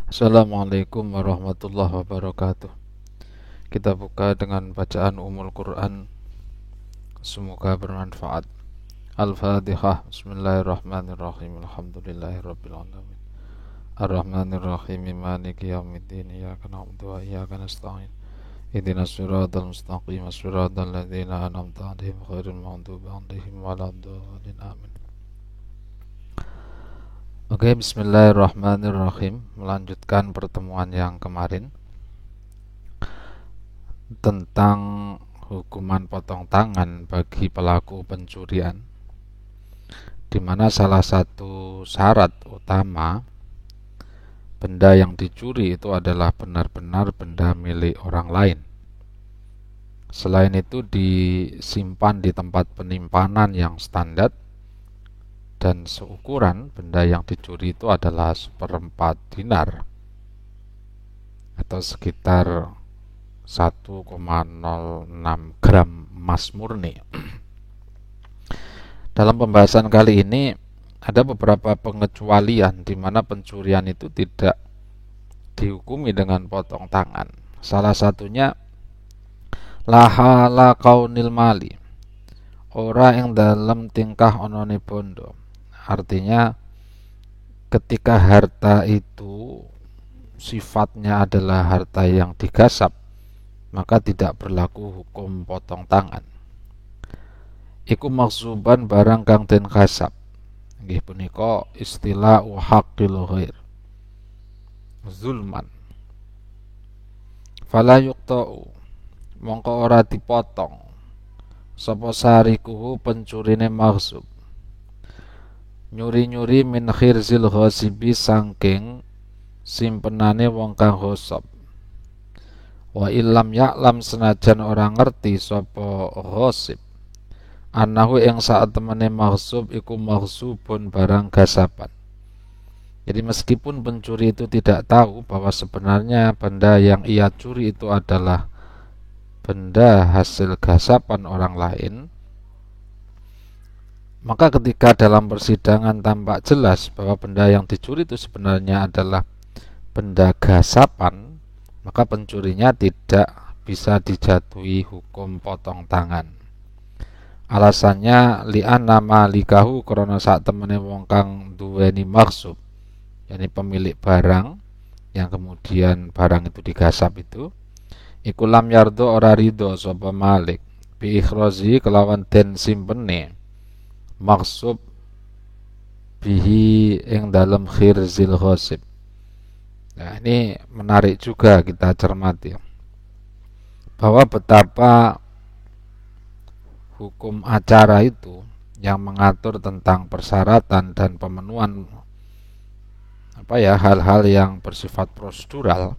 Assalamualaikum warahmatullahi wabarakatuh. Kita buka dengan bacaan Ummul Quran. Semoga bermanfaat. Al-Fatihah. Bismillahirrahmanirrahim. Alhamdulillahirabbil alamin. Ar-Rahmanirrahim. Maliki yaumiddin. Iyyaka na'budu wa iyyaka nasta'in. Ihdinas siratal mustaqim. Shiratal ladzina an'amta 'alaihim ghairil maghdubi 'alaihim waladdallin. Amin. Oke, bismillahirrahmanirrahim. Melanjutkan pertemuan yang kemarin tentang hukuman potong tangan bagi pelaku pencurian, di mana salah satu syarat utama benda yang dicuri itu adalah benar-benar benda milik orang lain. Selain itu disimpan di tempat penyimpanan yang standar dan seukuran. Benda yang dicuri itu adalah 1/4 dinar atau sekitar 1,06 gram emas murni. Dalam pembahasan kali ini ada beberapa pengecualian di mana pencurian itu tidak dihukumi dengan potong tangan. Salah satunya lahala kaunil mali, ora yang dalam tingkah onone bondo. Artinya ketika harta itu sifatnya adalah harta yang digasap, maka tidak berlaku hukum potong tangan. Iku maksuban barang kang den gasap. Nggih punika istilah haqqil ghair. Zulman. Fala yuqta'u, mongko ora dipotong sapa sarikuhu pencurine maksub. Nyuri-nyuri min khirzil ghasibi sangking simpenane wong kang ghasab. Wa illam ya'lam senajan orang ngerti sapa ghasib annahu ing saat temene maghsub iku maghsubun barang gasapan. Jadi meskipun pencuri itu tidak tahu bahwa sebenarnya benda yang ia curi itu adalah benda hasil gasapan orang lain, maka ketika dalam persidangan tampak jelas bahwa benda yang dicuri itu sebenarnya adalah benda gasapan, maka pencurinya tidak bisa dijatuhi hukum potong tangan. Alasannya li'anna malikahu, karena saat temene wong kang duweni maksub, yakni pemilik barang yang kemudian barang itu digasap itu, iku lam yardo ora ridho sapa malik bi ikhrazi kelawan den simpene maksub bihi ing dalam khirzil ghasib. Nah, ini menarik juga kita cermati bahwa betapa hukum acara itu yang mengatur tentang persyaratan dan pemenuhan hal-hal yang bersifat prosedural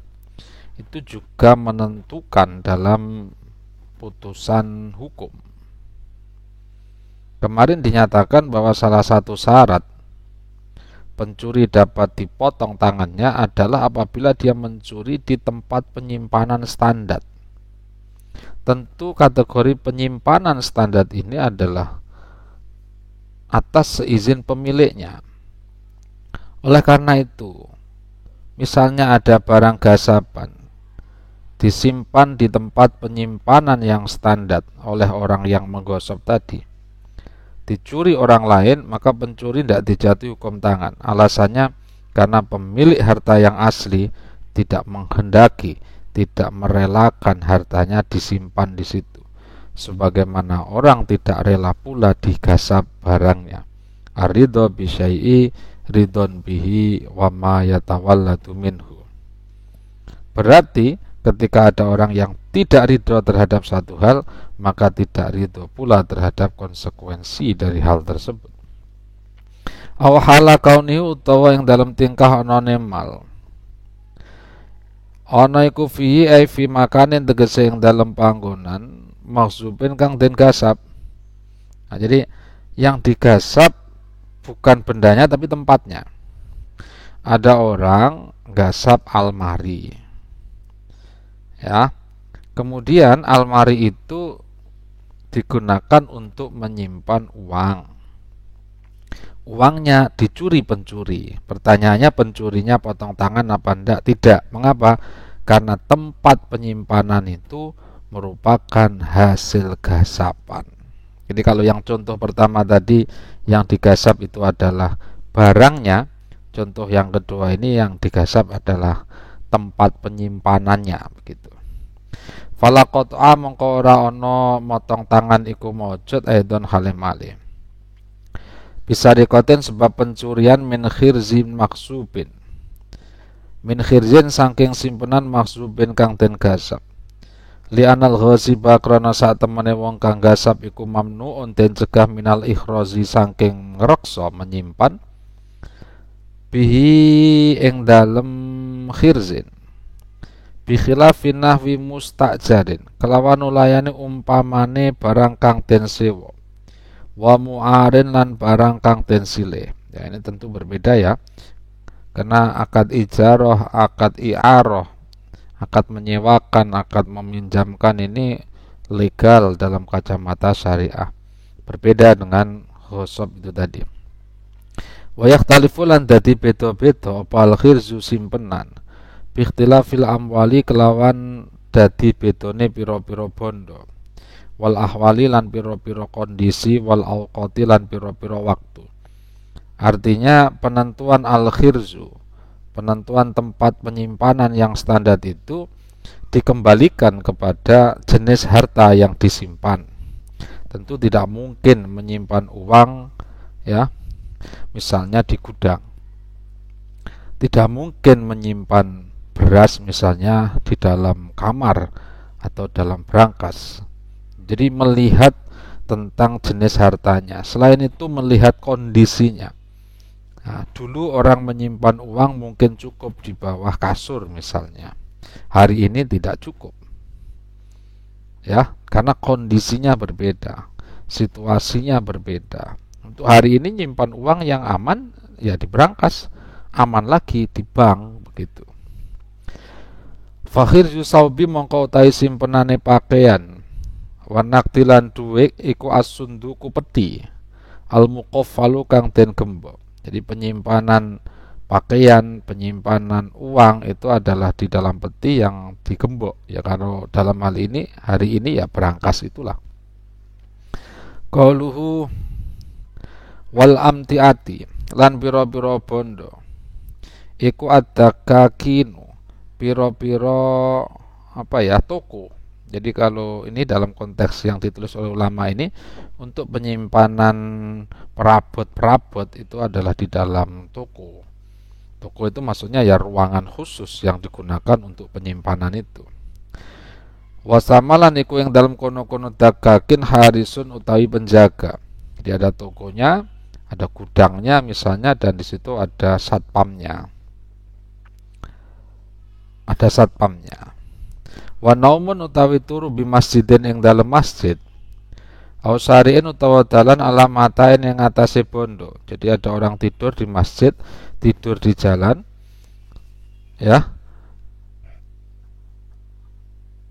itu juga menentukan dalam putusan hukum. Kemarin dinyatakan bahwa salah satu syarat pencuri dapat dipotong tangannya adalah apabila dia mencuri di tempat penyimpanan standar. Tentu kategori penyimpanan standar ini adalah atas seizin pemiliknya. Oleh karena itu, misalnya ada barang gasapan disimpan di tempat penyimpanan yang standar oleh orang yang menggosok tadi, dicuri orang lain, maka pencuri tidak dijatuhi hukum tangan. Alasannya karena pemilik harta yang asli tidak menghendaki, tidak merelakan hartanya disimpan di situ, sebagaimana orang tidak rela pula digasap barangnya. Aridho bisyai'i ridon bihi wa ma yatawalladu minhu. Berarti ketika ada orang yang tidak ridho terhadap satu hal, maka tidak ridho pula terhadap konsekuensi dari hal tersebut. Aw hala kauni, utawa yang dalam tingkah onone mal. Ana iku fihi ai fi makanin, tegese yang dalam panggonan maksubin kang den gasap. Nah, jadi yang digasap bukan bendanya tapi tempatnya. Ada orang gasap almari, ya. Kemudian almari itu digunakan untuk menyimpan uang. uangnya dicuri pencuri. Pertanyaannya, pencurinya potong tangan apa enggak? Tidak. Mengapa? Karena tempat penyimpanan itu merupakan hasil gasapan. Jadi kalau yang contoh pertama tadi, yang digasap itu adalah barangnya. Contoh yang kedua ini, yang digasap adalah tempat penyimpanannya, begitu. Fala qat'a mongko ora ana motong tangan iku maujud aidon halimali. Bisa dikoten sebab pencurian min khirzin maksubin. Min khirzin saking simpenan maksubin kang den gasap. Li anal ghasiba krana sak temene wong kang gasap iku mamnuun den cegah minal ikhrazi saking ngreksa menyimpan bihi ing dalem khirzin. Bi khilafin nahwi mustajarin kelawan ulayane umpamane barang kang den sewa. Wa mu'arin lan barang kang den silih. Ya, ini tentu berbeda ya. Karena akad ijarah, akad i'arah, akad menyewakan, akad meminjamkan ini legal dalam kacamata syariah. Berbeda dengan ghasab itu tadi. Wa yakhtalifu lan dadi beda-beda apa al-khirzu simpenan. Bi ikhtilafil amwali kelawan dadi bedone pira-pira bondo. Wal ahwali lan piro-piro kondisi, wal awqati lan piro-piro waktu. Artinya penentuan al-khirzu, penentuan tempat penyimpanan yang standar itu dikembalikan kepada jenis harta yang disimpan. Tentu tidak mungkin menyimpan uang ya, misalnya di gudang. Tidak mungkin menyimpan beras misalnya di dalam kamar atau dalam brankas. Jadi melihat tentang jenis hartanya. Selain itu melihat kondisinya. Nah, dulu orang menyimpan uang mungkin cukup di bawah kasur misalnya. Hari ini tidak cukup. Ya, karena kondisinya berbeda, situasinya berbeda. Untuk hari ini nyimpan uang yang aman ya di brankas, aman lagi di bank begitu. Fakhir yusaubi mongko utahi simpenane pakaian. Wanaktilan duwek iku asunduku peti al-muqaffalu kang den gembok. Jadi penyimpanan pakaian, penyimpanan uang itu adalah di dalam peti yang digembok. Ya kalau dalam hal ini hari ini ya brankas itulah. Qauluhu wal amtiati lan pira-pira bondo iku adakakinu pira-pira apa ya toko. Jadi kalau ini dalam konteks yang ditulis oleh ulama ini untuk penyimpanan perabot-perabot itu adalah di dalam toko. Toko itu maksudnya ya ruangan khusus yang digunakan untuk penyimpanan itu. Wasamalan iku yang dalam kono-kono dagakin harisun utawi penjaga. Jadi ada tokonya, ada gudangnya misalnya, dan di situ ada satpamnya. Ada satpamnya. Wa naumun utawi turu bi masjidin ing dalem masjid. Au sariin utawa dalan ala matain yang atase bondo. Jadi ada orang tidur di masjid, tidur di jalan. Ya.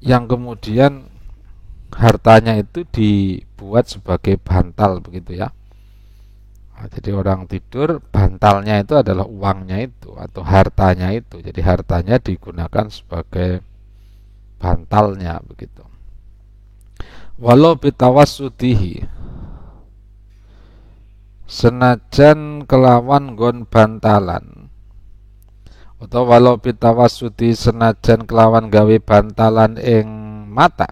Yang kemudian hartanya itu dibuat sebagai bantal begitu ya. Nah, jadi orang tidur, bantalnya itu adalah uangnya itu atau hartanya itu. Jadi hartanya digunakan sebagai bantalnya begitu. Walau bitawassudihi senajan kelawan gon bantalan atau walau bitawassudi senajan kelawan gawe bantalan ing mata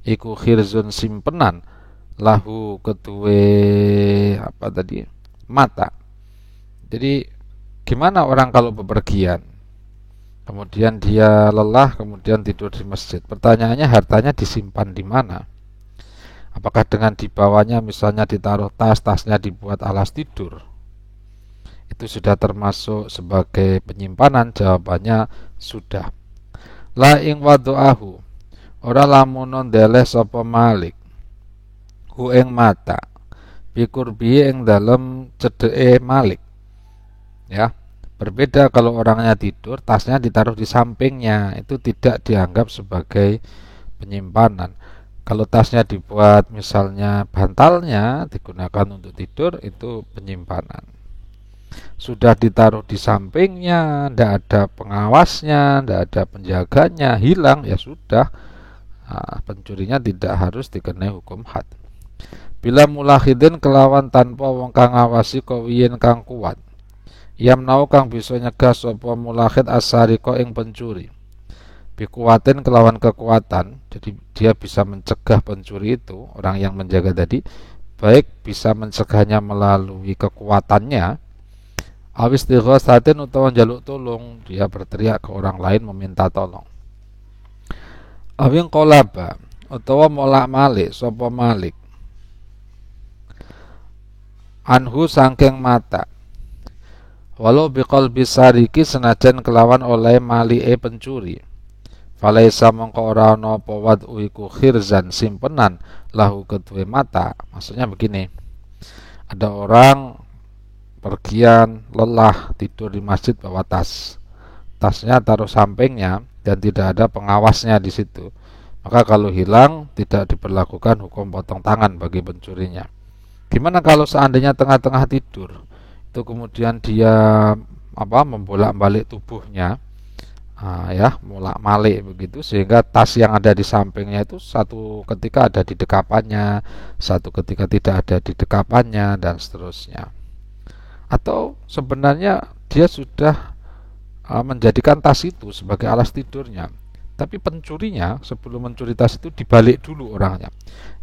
iku khirzun simpenan lahu kedue apa tadi mata. Jadi gimana orang kalau bepergian kemudian dia lelah, kemudian tidur di masjid. Pertanyaannya hartanya disimpan di mana? Apakah dengan dibawanya misalnya ditaruh tas, tasnya dibuat alas tidur? Itu sudah termasuk sebagai penyimpanan? Jawabannya sudah. La ing wadu'ahu ora lamunon deleh sapa malik hu ing mata bikurbi ing dalem cedeke malik. Ya. Berbeda kalau orangnya tidur, tasnya ditaruh di sampingnya, itu tidak dianggap sebagai penyimpanan. Kalau tasnya dibuat misalnya bantalnya digunakan untuk tidur, itu penyimpanan. Sudah ditaruh di sampingnya, tidak ada pengawasnya, tidak ada penjaganya, hilang, ya sudah. Pencurinya tidak harus dikenai hukum had. Bila mulahidin kelawan tanpa wong kang ngawasi kawiyen kang kuat, yamnau kang bisa nyegah sapa mulahid asariko ing pencuri. Bikuatin kelawan kekuatan, jadi dia bisa mencegah pencuri itu, orang yang menjaga tadi, baik bisa mencegahnya melalui kekuatannya, awis tighasatin utawa njaluk tolong, dia berteriak ke orang lain meminta tolong. Awing kolaba utawa molak malik sapa malik anhu sangking mata, walau biqalbi sariki senajan kelawan oleh malike pencuri. Falaisa mongko ora ana apa wad'u iku khirzan simpenan lahu kedue mata. Maksudnya begini, ada orang pergian lelah tidur di masjid bawa tas. Tasnya taruh sampingnya dan tidak ada pengawasnya di situ. Maka kalau hilang tidak diberlakukan hukum potong tangan bagi pencurinya. Gimana kalau seandainya tengah-tengah tidur itu kemudian dia membolak-balik tubuhnya, ya molak-malik begitu, sehingga tas yang ada di sampingnya itu satu ketika ada di dekapannya, satu ketika tidak ada di dekapannya, dan seterusnya. Atau sebenarnya dia sudah menjadikan tas itu sebagai alas tidurnya, tapi pencurinya sebelum mencuri tas itu dibalik dulu orangnya.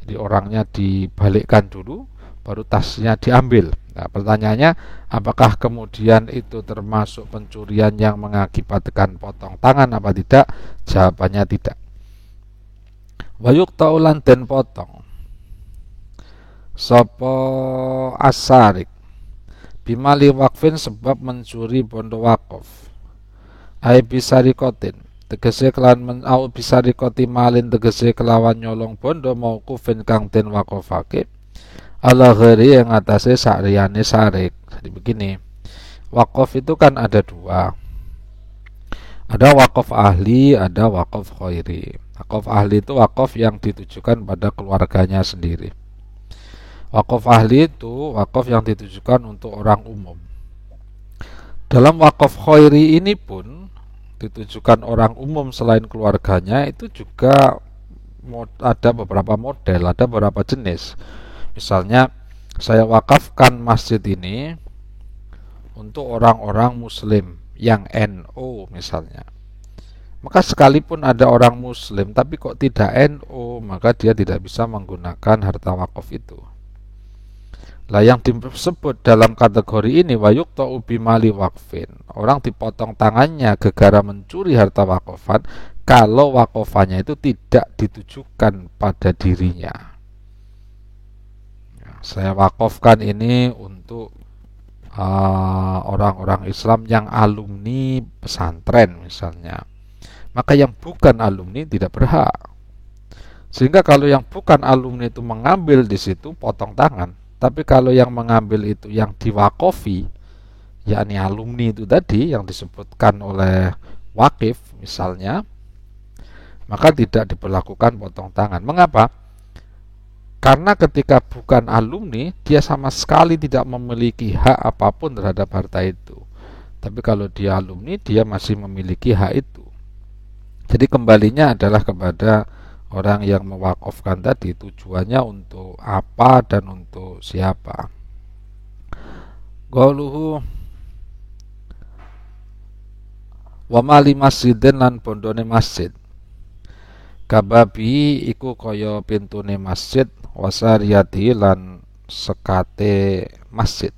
Jadi orangnya dibalikkan dulu, baru tasnya diambil. Nah, pertanyaannya, apakah kemudian itu termasuk pencurian yang mengakibatkan potong tangan apa tidak? Jawabannya tidak. Wayuk taulan den potong sopo asarik bimali wakfin sebab mencuri bondo wakaf. Ai bisarikotin tegese kelawan au bisarikoti malin tegese kelawan nyolong bondo mauqufin kang den wakofake ala ghairi yang atasnya sa'riyane sarik. Jadi begini, wakaf itu kan ada dua, ada wakaf ahli, ada wakaf khairi. Wakaf ahli itu wakaf yang ditujukan pada keluarganya sendiri. Wakaf ahli itu wakaf yang ditujukan untuk orang umum. Dalam wakaf khairi ini pun ditujukan orang umum selain keluarganya, itu juga ada beberapa model, ada beberapa jenis. Misalnya, saya wakafkan masjid ini untuk orang-orang muslim yang NO misalnya. Maka sekalipun ada orang muslim tapi kok tidak NO, maka dia tidak bisa menggunakan harta wakaf itu. Lah yang disebut dalam kategori ini wayuqta'u bimali wakfin, orang dipotong tangannya gegara mencuri harta wakafan kalau wakafannya itu tidak ditujukan pada dirinya. Saya wakafkan ini untuk orang-orang Islam yang alumni pesantren misalnya, maka yang bukan alumni tidak berhak. Sehingga kalau yang bukan alumni itu mengambil di situ potong tangan, tapi kalau yang mengambil itu yang diwakofi, yakni alumni itu tadi yang disebutkan oleh wakif misalnya, maka tidak diberlakukan potong tangan. Mengapa? Karena ketika bukan alumni, dia sama sekali tidak memiliki hak apapun terhadap harta itu. Tapi kalau dia alumni, dia masih memiliki hak itu. Jadi kembalinya adalah kepada orang yang mewakafkan tadi, tujuannya untuk apa dan untuk siapa. Qauluhu wa mali masjidin lan bondone masjid. Kababi iku kaya pintune masjid, wasariyati lan sekate masjid.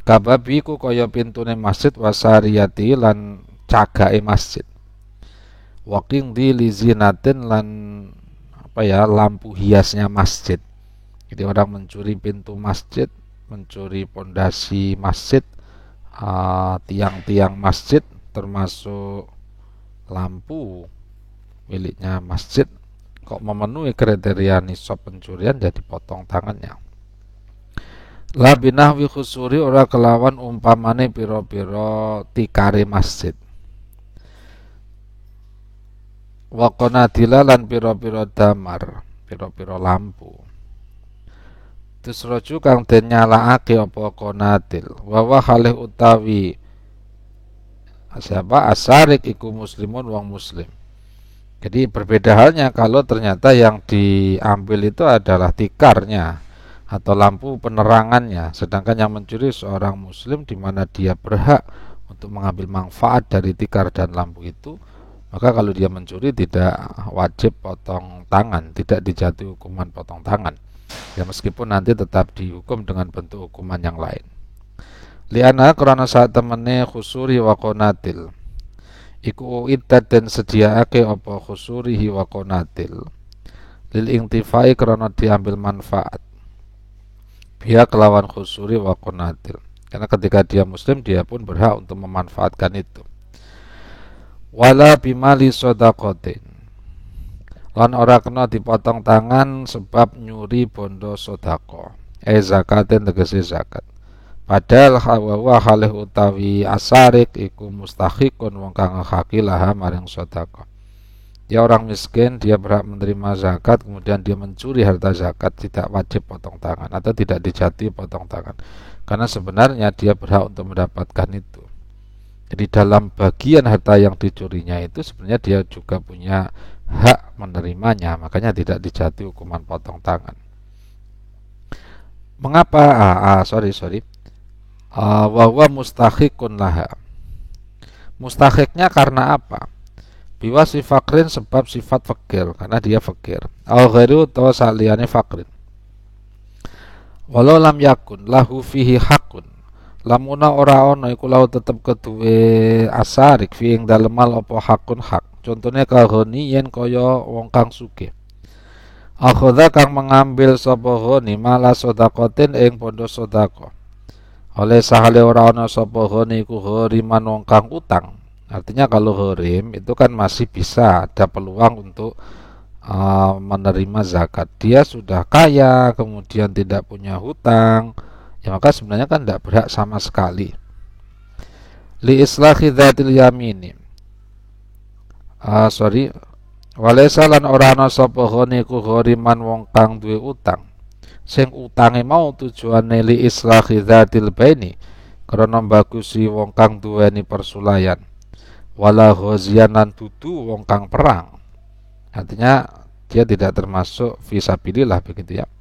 Kababi iku kaya pintune masjid, wasariyati lan cagake masjid. Waking di lizinatin lan lampu hiasnya masjid. Jadi orang mencuri pintu masjid, mencuri pondasi masjid, tiang-tiang masjid, termasuk lampu miliknya masjid, kok memenuhi kriteria nisab pencurian, jadi potong tangannya. La binahwi khusuri ora kelawan umpamane piro-piro tikare masjid. wa qanadila lan pira-pira damar, pira-pira lampu. Tusroju kang den nyalaake apa qanadil, wa halih utawi siapa asarik iku muslimun wong muslim. Jadi berbeda halnya kalau ternyata yang diambil itu adalah tikarnya atau lampu penerangannya, sedangkan yang mencuri seorang muslim di mana dia berhak untuk mengambil manfaat dari tikar dan lampu itu, maka kalau dia mencuri tidak wajib potong tangan, tidak dijatuhi hukuman potong tangan. Ya meskipun nanti tetap dihukum dengan bentuk hukuman yang lain. Liana karena saat temene khusuri wa qanatil. Iku iddat dan sediaake apa khusurihi wa qanatil. Lil intifai karena diambil manfaat. Biya kelawan khusuri wa qanatil. Karena ketika dia muslim dia pun berhak untuk memanfaatkan itu. Wala bimali shadaqatin. Lan ora kena dipotong tangan sebab nyuri bondo sedekah. Zakatin tegese zakat. Padahal hawa halih utawi asarik iku mustahiqun wong kang hakilah maring sedekah. Dia orang miskin, dia berhak menerima zakat, kemudian dia mencuri harta zakat, tidak wajib potong tangan atau tidak dijatuhi potong tangan. Karena sebenarnya dia berhak untuk mendapatkan itu. Jadi dalam bagian harta yang dicurinya itu sebenarnya dia juga punya hak menerimanya, makanya tidak dijatuhi hukuman potong tangan. Mengapa? Sorry. Wawa mustahiqun laha. Mustahiknya karena apa? Biwa si fakrin sebab sifat fakir, karena dia fakir. Al ghairu atau saliyane fakrin. Walau lam yakun lahu fihi hakun. Lamuna ora ono iku lau tetep keduwe asarik fi ing dalem mal apa hakun hak. Contohnya kahoni yen kaya wong kang sugih. Akhadha kang mengambil sapa ghani mala sedaqatin ing pondo sedekah. Oleh sahale ora ana sapa ghani iku ghariman wong kang utang. Artinya kalau gharim itu kan masih bisa ada peluang untuk menerima zakat. Dia sudah kaya, kemudian tidak punya hutang, ya maka sebenarnya kan tidak berhak sama sekali. Li islahi dzatil yamini. Walaysa lan ora ana sapa ghani iku ghariman wong kang duwe utang. Sing utange mau tujuane li islahi dzatil baini, karena bagusi wong kang duweni persulayan. Wala ghaziyan lan dudu wong kang perang. Artinya dia tidak termasuk fisabilillah begitu ya.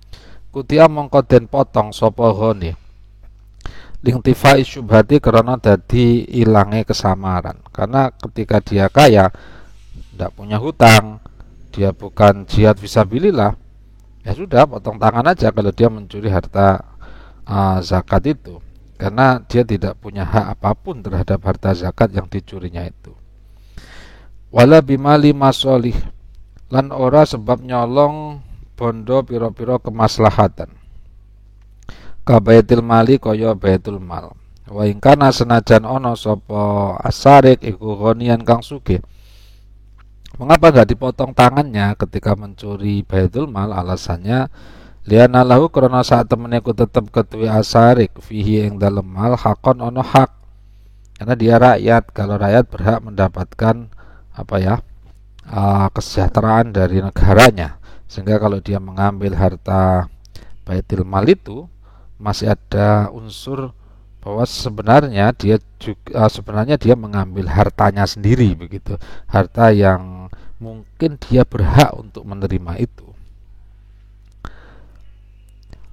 Kutia mongko den potong sapa ghani. Lingtifai syubhati karena dadi ilange kesamaran. Karena ketika dia kaya, tidak punya hutang, dia bukan jihad fisabilillah, ya sudah potong tangan aja kalau dia mencuri harta zakat itu, karena dia tidak punya hak apapun terhadap harta zakat yang dicurinya itu. Wala bimali masolih lan ora sebab nyolong bondo piro-piro kemaslahatan. Ka baitul mali kaya baitul mal. Wa ing kana senajan ana sapa asarik iku ghanian kang sugih. Mengapa enggak dipotong tangannya ketika mencuri baitul mal? Alasannya liana lahu karena saat temene ku tetep ketuwe asarik fihi ing dalem mal hakon ono hak. Karena dia rakyat, kalau rakyat berhak mendapatkan kesejahteraan dari negaranya. Sehingga kalau dia mengambil harta baitul mal itu masih ada unsur bahwa sebenarnya dia mengambil hartanya sendiri begitu, harta yang mungkin dia berhak untuk menerima itu.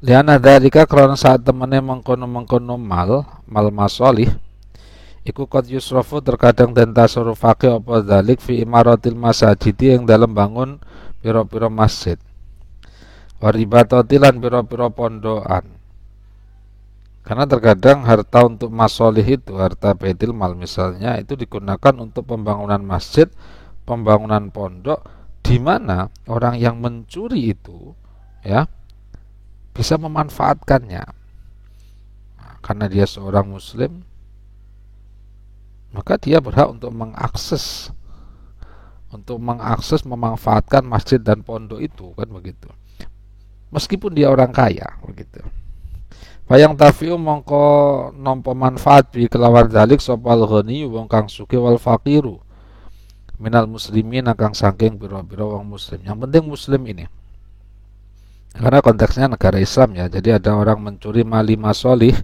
Liana dzalika karena saat temene mengkono mal masolih iku qad yusrafu terkadang den tasarrufake apa dzalik fi imaratil masajid yang dalam bangun pira-pira masjid. Waribatati lan pira-pira pondokan. Karena terkadang harta untuk masolih itu, harta baitul mal misalnya, itu digunakan untuk pembangunan masjid, pembangunan pondok, di mana orang yang mencuri itu ya bisa memanfaatkannya. Nah, karena dia seorang muslim, maka dia berhak untuk mengakses memanfaatkan masjid dan pondok itu, kan begitu. Meskipun dia orang kaya, begitu. Bayang tafiu mongko nampa manfaat bi kelawan dalik sopal ghani wong kang sugih wal faqiru minal muslimin akang saking biro-biro wong muslim. Yang penting muslim ini. Karena konteksnya negara Islam ya. Jadi ada orang mencuri mali masolih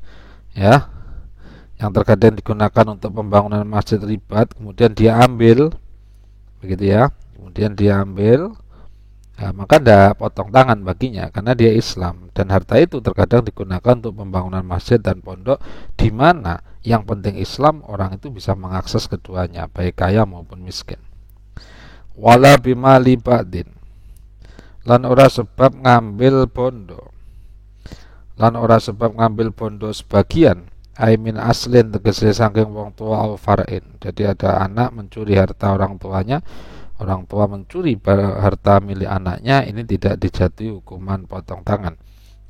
ya, yang terkadang digunakan untuk pembangunan masjid ribat, kemudian dia ambil, begitu ya. Kemudian dia ambil, ya, maka ada potong tangan baginya karena dia Islam, dan harta itu terkadang digunakan untuk pembangunan masjid dan pondok, di mana yang penting Islam, orang itu bisa mengakses keduanya, baik kaya maupun miskin. Wala bimali ba'din, lan ora sebab ngambil bondo, lan ora sebab ngambil bondo sebagian, aimin aslin tegese saking wong tua au far'in. Jadi ada anak mencuri harta orang tuanya, orang tua mencuri harta milik anaknya, ini tidak dijatuhi hukuman potong tangan.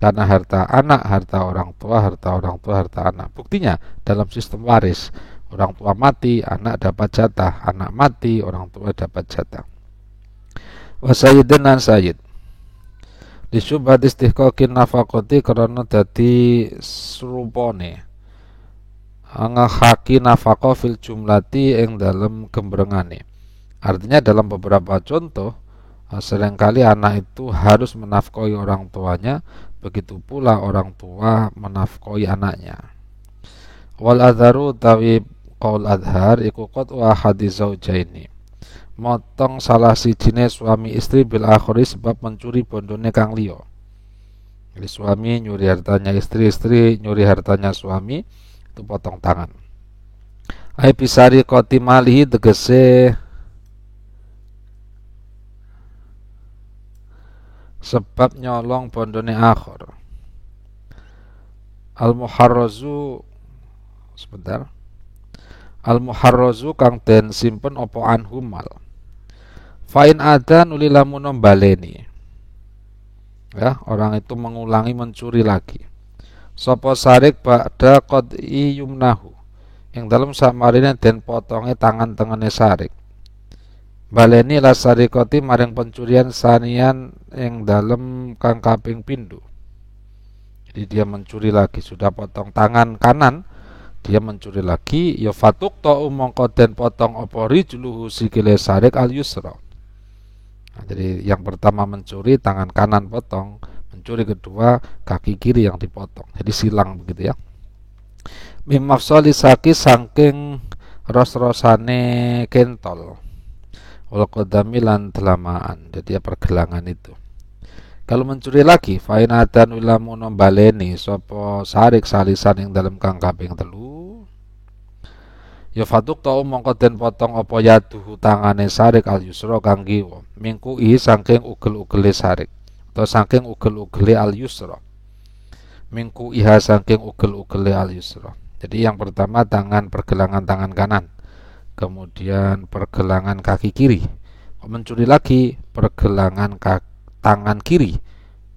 Karena harta anak, harta orang tua, harta orang tua, harta anak. Buktinya dalam sistem waris, orang tua mati, anak dapat jatah, anak mati, orang tua dapat jatah. Wa sayyidun lan sayyid disubhat istihqaqin nafaqati karena dadi serupane ngahaki nafaqah fil jumlati ing dalam gembrengane. Artinya dalam beberapa contoh seringkali anak itu harus menafkahi orang tuanya, begitu pula orang tua menafkahi anaknya. Wal adharu tawi qaul adhar iku qat'u ahadi zaujaini, motong salah sijine suami istri bil akhiri sebab mencuri bondone kang liya. Jadi suami nyuri hartanya istri, istri nyuri hartanya suami, itu potong tangan. Ai bisari qati malihi tegese sebab nyolong bondone akhir. Al-muharrazu sebentar. Al-muharrazu kang den simpen opo anhumal. Fa'in ada nuli lamun baleni. Ya, orang itu mengulangi mencuri lagi. Sopo sarik ba'da qad'i yumnahu. Yang dalam samarine den potonge tangan tengene sarik. Baleni la sarikoti maring pencurian sanian yang dalam kang kaping pindho. Jadi dia mencuri lagi, sudah potong tangan kanan, dia mencuri lagi, ya fatuk to mongko den potong apa rijluhu sikile sarik al yusra. Nah, jadi yang pertama mencuri tangan kanan potong, mencuri kedua kaki kiri yang dipotong. Jadi silang begitu ya. Mim mafsali saki saking ros-rosane kentol. Wal qadami lan telamaan, jadi pergelangan itu. Kalau mencuri lagi, fa'in adan ulamun baleni sapa sarik salisan yang dalam kang kaping telu. Ya fatuk tau mongko den potong apa yaduhu tangane sarik al yusra kang kiwa. Mingkui saking ugel-ugele sarik atau saking ugel-ugele al yusra. Mingkui saking ugel-ugele al yusra. Jadi yang pertama tangan pergelangan tangan kanan, kemudian pergelangan kaki kiri, mencuri lagi pergelangan tangan kiri,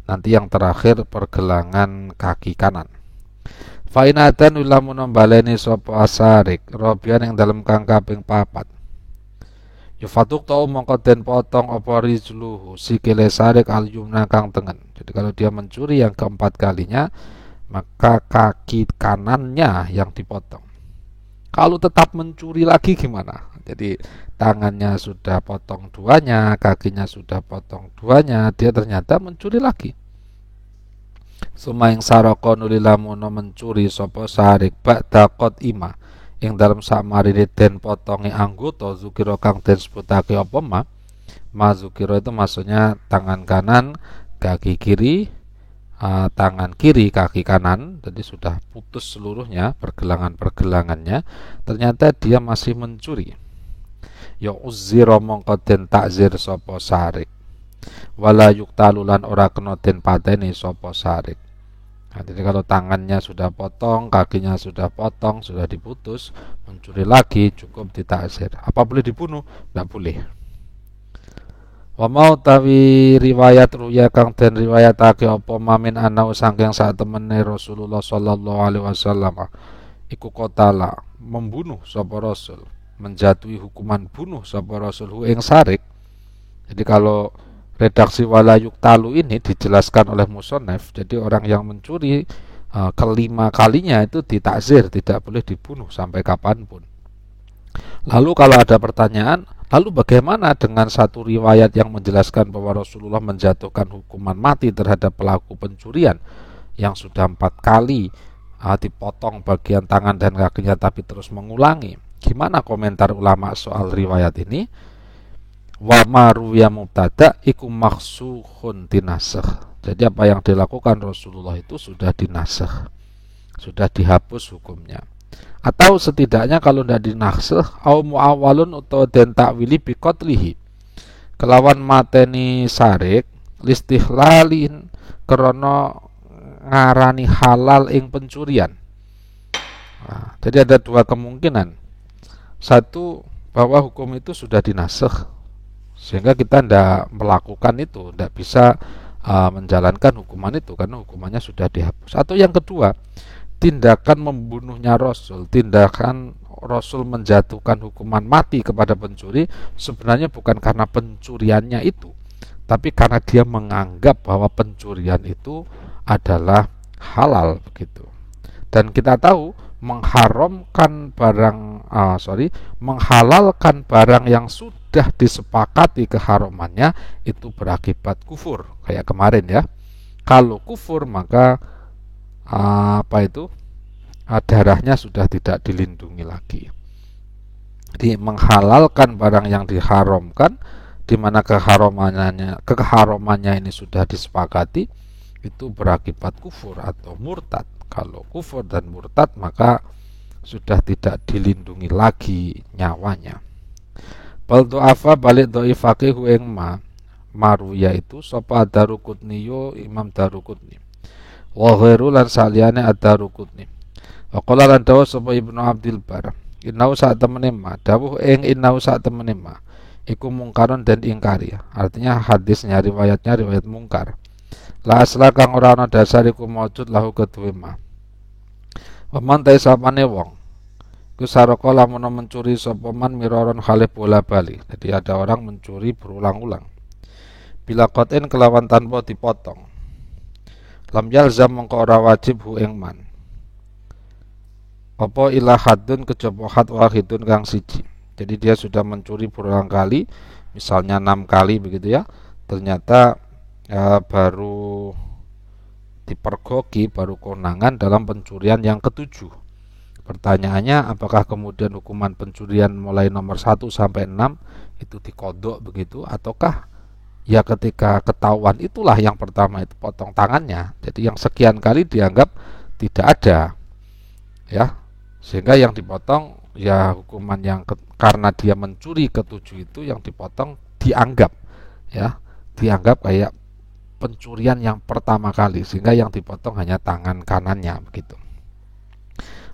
nanti yang terakhir pergelangan kaki kanan. Fa'inatan ulamun baleni sopo asarik robian yang dalam kang kaping papat. Yufatuk tau mongko den potong apa rijluhu sikile sarik al yumna kang tengen. Jadi kalau dia mencuri yang keempat kalinya, maka kaki kanannya yang dipotong. Kalau tetap mencuri lagi gimana? Jadi tangannya sudah potong duanya, kakinya sudah potong duanya, dia ternyata mencuri lagi. Sumaing saroko nulilamuno mencuri sopo sarik ba'da qat'ima yang dalam samarine den potongi anggota zukiro kang den sebutake apa ma zukiro itu maksudnya tangan kanan, kaki kiri, tangan kiri, kaki kanan, jadi sudah putus seluruhnya pergelangan-pergelangannya, ternyata dia masih mencuri. Ya uzzira mongko den takzir sapa sarik. Wala yuktalulan ora kena den pateni sapa sarik. Nah, jadi kalau tangannya sudah potong, kakinya sudah potong, sudah diputus, mencuri lagi cukup ditakzir. Apa boleh dibunuh? Tidak boleh. Wa mau tawi riwayat ruya kang den riwayatake apa mamin anau saking sak temene Rasulullah sallallahu alaihi wasallam iku qatala membunuh sapa Rasul, menjatuhi hukuman bunuh sapa Rasul hu ing sarik. Jadi kalau redaksi wala yuktalu ini dijelaskan oleh musannaf, jadi orang yang mencuri kelima kalinya itu ditakzir, tidak boleh dibunuh sampai kapanpun. Lalu kalau ada pertanyaan, Lalu bagaimana dengan satu riwayat yang menjelaskan bahwa Rasulullah menjatuhkan hukuman mati terhadap pelaku pencurian yang sudah 4 kali dipotong bagian tangan dan kakinya tapi terus mengulangi? Gimana komentar ulama soal riwayat ini? Wa maruya mubtada iku maksuhun dinasakh. Jadi apa yang dilakukan Rasulullah itu sudah dinasakh, sudah dihapus hukumnya. Atau setidaknya kalau tidak dinasakh, au muawwalun utawa den takwili bi qatlihi, kelawan mateni Sarik listihlalin krana ngarani halal ing pencurian. Nah, jadi ada dua kemungkinan. Satu, bahwa hukum itu sudah dinasakh sehingga kita tidak melakukan itu, tidak bisa menjalankan hukuman itu karena hukumannya sudah dihapus. Atau yang kedua, tindakan membunuhnya Rasul, tindakan Rasul menjatuhkan hukuman mati kepada pencuri sebenarnya bukan karena pencuriannya itu, tapi karena dia menganggap bahwa pencurian itu adalah halal begitu. Dan kita tahu menghalalkan barang yang sudah disepakati keharamannya itu berakibat kufur. Kayak kemarin ya, kalau kufur maka darahnya sudah tidak dilindungi lagi. Jadi menghalalkan barang yang diharamkan, di mana keharamannya ini sudah disepakati, itu berakibat kufur atau murtad. Kalau kufur dan murtad maka sudah tidak dilindungi lagi nyawanya. Bal do'afa balik do'ifake hu ing maruya itu sapa Daruqutni Imam Daruqutni wa ghairu lan saliyane Ad-Daruqutni. Wa qala lan dawuh sapa Ibnu Abdul Bar, innahu sak temene ma dawuh ing innahu sak temene ma iku mungkaron dan ingkari. Artinya hadisnya riwayatnya riwayat mungkar. La asla kang ora ana dasar iku maujud lahu kedue ma. Waman ta sapane wong iku saraka lamun mencuri sapa man miroron khalif bola bali. Jadi ada orang mencuri berulang-ulang. Bila qatin kelawan tanpa dipotong. Lam yalzam mongko ora wajib hu ing man. Apa ila hadun kejaba had wahidun kang siji. Jadi dia sudah mencuri berulang kali, misalnya 6 kali begitu ya. Ternyata baru dipergoki, baru konangan dalam pencurian yang ketujuh. Pertanyaannya, apakah kemudian hukuman pencurian mulai nomor 1 sampai 6 itu dikodok begitu, ataukah ya ketika ketahuan itulah yang pertama itu potong tangannya, jadi yang sekian kali dianggap tidak ada ya, sehingga yang dipotong ya hukuman yang karena dia mencuri ketujuh itu yang dipotong dianggap kayak pencurian yang pertama kali, sehingga yang dipotong hanya tangan kanannya begitu.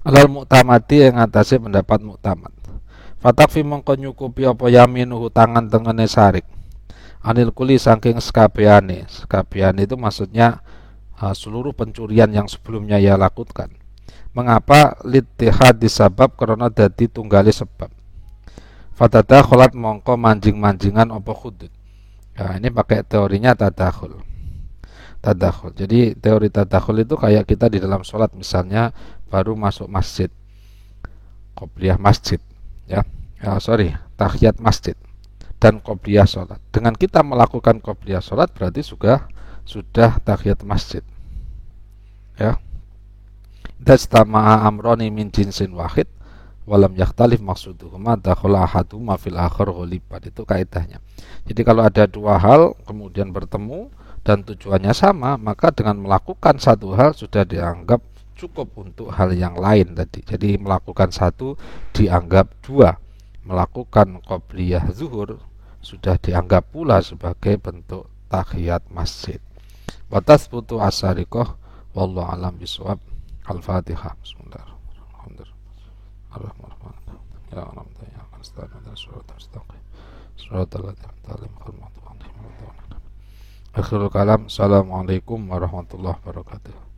Alal muktamati yang atasnya pendapat muktamad. Fatakfi mongko nyukupi apa yaminuhu tangan tengene Sarik. Anil kuli saking sekabiane. Sekabiane itu maksudnya seluruh pencurian yang sebelumnya ia lakukan. Mengapa litihad disabab karena dadi tunggali sebab. Fatata kholat mongko manjing-manjingan apa khudud. Nah, ini pakai teorinya tadakhul. Jadi teori tadakhul itu kayak kita di dalam sholat, misalnya baru masuk masjid, qobliyah masjid tahiyat masjid dan qobliyah sholat. Dengan kita melakukan qobliyah sholat berarti sudah tahiyat masjid ya. Dastama'a amroni min jinsin wahid walam yakhtalif maksuduhuma dakhala ahaduma fil akhar ghaliban. Itu kaidahnya. Jadi kalau ada dua hal kemudian bertemu dan tujuannya sama, maka dengan melakukan satu hal sudah dianggap cukup untuk hal yang lain tadi. Jadi melakukan satu dianggap dua. Melakukan qobliyah zuhur sudah dianggap pula sebagai bentuk tahiyat masjid. Wa tathbutu asariqah wallahu alam bisawab. Al-Fatihah. Bismillahirrahmanirrahim. Ya Allah, ya Allah, Akhirul kalam. Assalamualaikum warahmatullahi wabarakatuh.